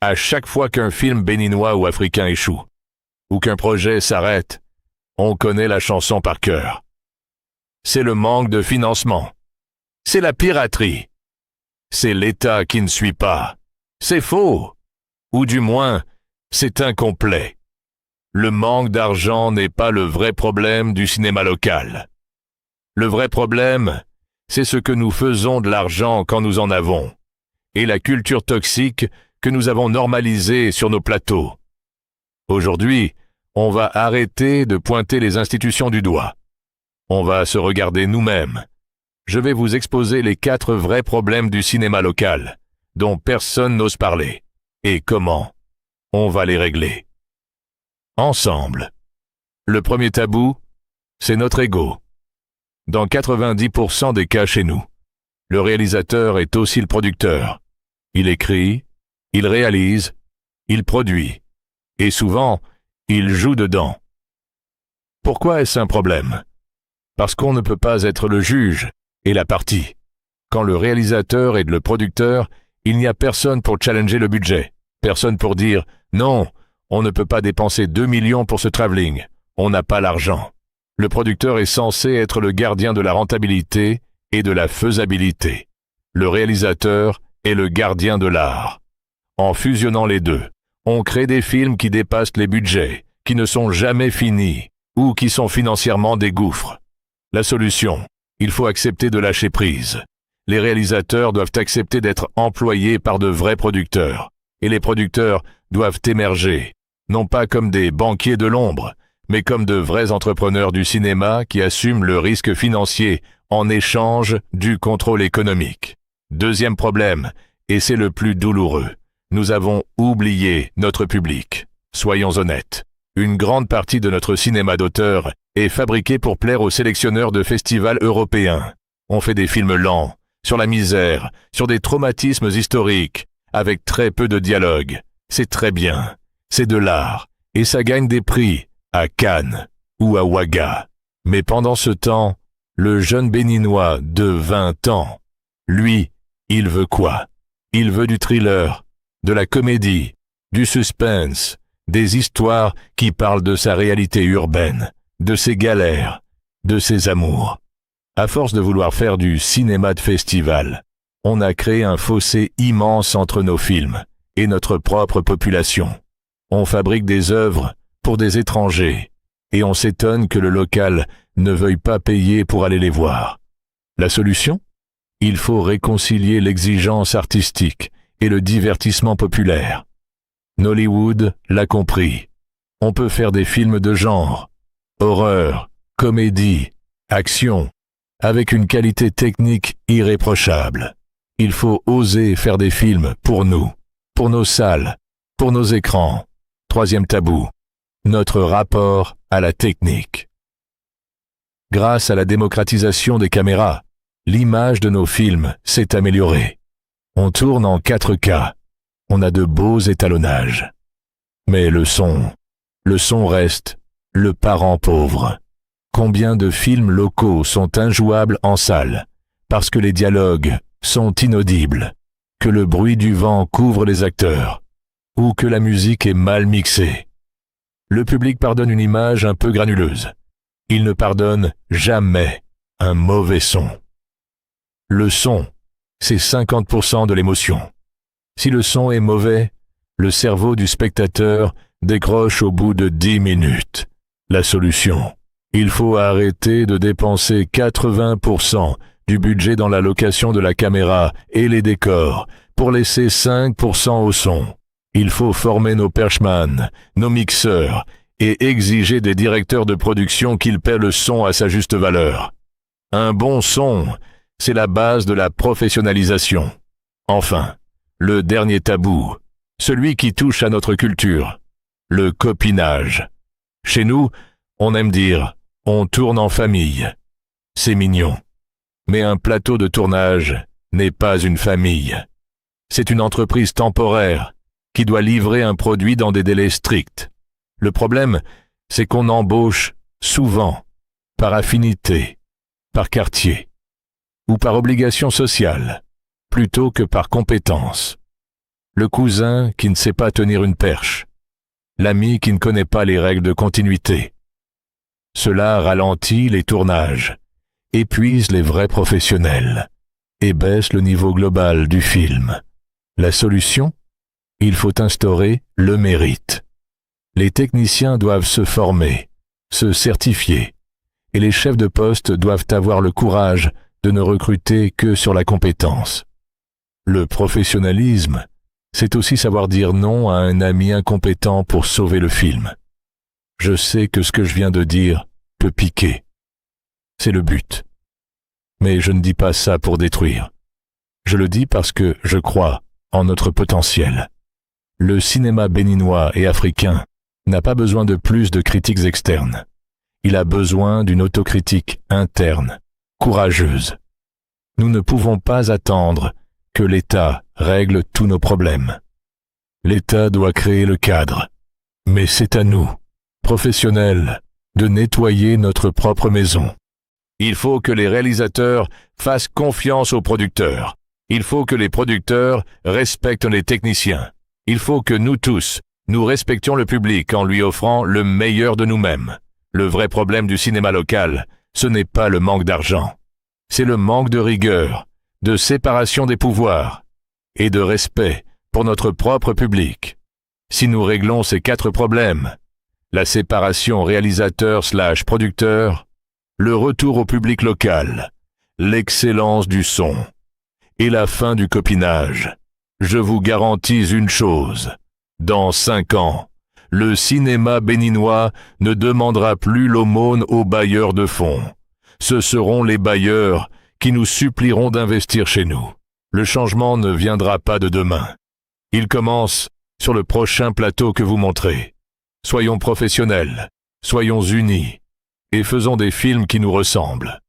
À chaque fois qu'un film béninois ou africain échoue, ou qu'un projet s'arrête, on connaît la chanson par cœur. C'est le manque de financement. C'est la piraterie. C'est l'État qui ne suit pas. C'est faux. Ou du moins, c'est incomplet. Le manque d'argent n'est pas le vrai problème du cinéma local. Le vrai problème, c'est ce que nous faisons de l'argent quand nous en avons, et la culture toxique que nous avons normalisée sur nos plateaux. Aujourd'hui, on va arrêter de pointer les institutions du doigt. On va se regarder nous-mêmes. Je vais vous exposer les 4 vrais problèmes du cinéma local, dont personne n'ose parler. Et comment on va les régler. Ensemble. Le premier tabou, c'est notre ego. Dans 90% des cas chez nous, le réalisateur est aussi le producteur. Il écrit, il réalise, il produit. Et souvent, il joue dedans. Pourquoi est-ce un problème? Parce qu'on ne peut pas être le juge et la partie. Quand le réalisateur est le producteur, il n'y a personne pour challenger le budget. Personne pour dire « Non, on ne peut pas dépenser 2 millions pour ce travelling. On n'a pas l'argent. » Le producteur est censé être le gardien de la rentabilité et de la faisabilité. Le réalisateur est le gardien de l'art. En fusionnant les deux, on crée des films qui dépassent les budgets, qui ne sont jamais finis ou qui sont financièrement des gouffres. La solution, il faut accepter de lâcher prise. Les réalisateurs doivent accepter d'être employés par de vrais producteurs. Et les producteurs doivent émerger, non pas comme des banquiers de l'ombre, mais comme de vrais entrepreneurs du cinéma qui assument le risque financier en échange du contrôle économique. Deuxième problème, et c'est le plus douloureux, nous avons oublié notre public. Soyons honnêtes, une grande partie de notre cinéma d'auteur est fabriqué pour plaire aux sélectionneurs de festivals européens. On fait des films lents, sur la misère, sur des traumatismes historiques, avec très peu de dialogue. C'est très bien. C'est de l'art. Et ça gagne des prix, à Cannes ou à Ouaga. Mais pendant ce temps, le jeune béninois de 20 ans, lui, il veut quoi? Il veut du thriller, de la comédie, du suspense, des histoires qui parlent de sa réalité urbaine, de ses galères, de ses amours. À force de vouloir faire du cinéma de festival, on a créé un fossé immense entre nos films et notre propre population. On fabrique des œuvres pour des étrangers et on s'étonne que le local ne veuille pas payer pour aller les voir. La solution? Il faut réconcilier l'exigence artistique et le divertissement populaire. Nollywood l'a compris. On peut faire des films de genre, horreur, comédie, action, avec une qualité technique irréprochable. Il faut oser faire des films pour nous, pour nos salles, pour nos écrans. Troisième tabou, notre rapport à la technique. Grâce à la démocratisation des caméras, l'image de nos films s'est améliorée. On tourne en 4K. On a de beaux étalonnages. Mais le son reste le parent pauvre. Combien de films locaux sont injouables en salle parce que les dialogues sont inaudibles, que le bruit du vent couvre les acteurs, ou que la musique est mal mixée. Le public pardonne une image un peu granuleuse. Il ne pardonne jamais un mauvais son. Le son, c'est 50% de l'émotion. Si le son est mauvais, le cerveau du spectateur décroche au bout de 10 minutes. La solution, il faut arrêter de dépenser 80% du budget dans la location de la caméra et les décors pour laisser 5% au son. Il faut former nos perchman, nos mixeurs et exiger des directeurs de production qu'ils paient le son à sa juste valeur. Un bon son, c'est la base de la professionnalisation. Enfin, le dernier tabou, celui qui touche à notre culture, le copinage. Chez nous, on aime dire « on tourne en famille ». C'est mignon. Mais un plateau de tournage n'est pas une famille. C'est une entreprise temporaire qui doit livrer un produit dans des délais stricts. Le problème, c'est qu'on embauche souvent, par affinité, par quartier, ou par obligation sociale, plutôt que par compétence. le cousin qui ne sait pas tenir une perche, l'ami qui ne connaît pas les règles de continuité. Cela ralentit les tournages, épuise les vrais professionnels et baisse le niveau global du film. La solution? Il faut instaurer le mérite. Les techniciens doivent se former, se certifier, et les chefs de poste doivent avoir le courage de ne recruter que sur la compétence. Le professionnalisme, c'est aussi savoir dire non à un ami incompétent pour sauver le film. Je sais que ce que je viens de dire peut piquer. C'est le but. Mais je ne dis pas ça pour détruire. Je le dis parce que je crois en notre potentiel. Le cinéma béninois et africain n'a pas besoin de plus de critiques externes. Il a besoin d'une autocritique interne, courageuse. Nous ne pouvons pas attendre que l'État règle tous nos problèmes. L'État doit créer le cadre. Mais c'est à nous, professionnels, de nettoyer notre propre maison. Il faut que les réalisateurs fassent confiance aux producteurs. Il faut que les producteurs respectent les techniciens. Il faut que nous tous, nous respections le public en lui offrant le meilleur de nous-mêmes. Le vrai problème du cinéma local, ce n'est pas le manque d'argent. C'est le manque de rigueur, de séparation des pouvoirs et de respect pour notre propre public. Si nous réglons ces 4 problèmes, la séparation réalisateur/producteur, le retour au public local, l'excellence du son et la fin du copinage, je vous garantis une chose. Dans 5 ans, le cinéma béninois ne demandera plus l'aumône aux bailleurs de fonds. Ce seront les bailleurs qui nous supplieront d'investir chez nous. Le changement ne viendra pas de demain. Il commence sur le prochain plateau que vous montrez. Soyons professionnels, soyons unis, et faisons des films qui nous ressemblent.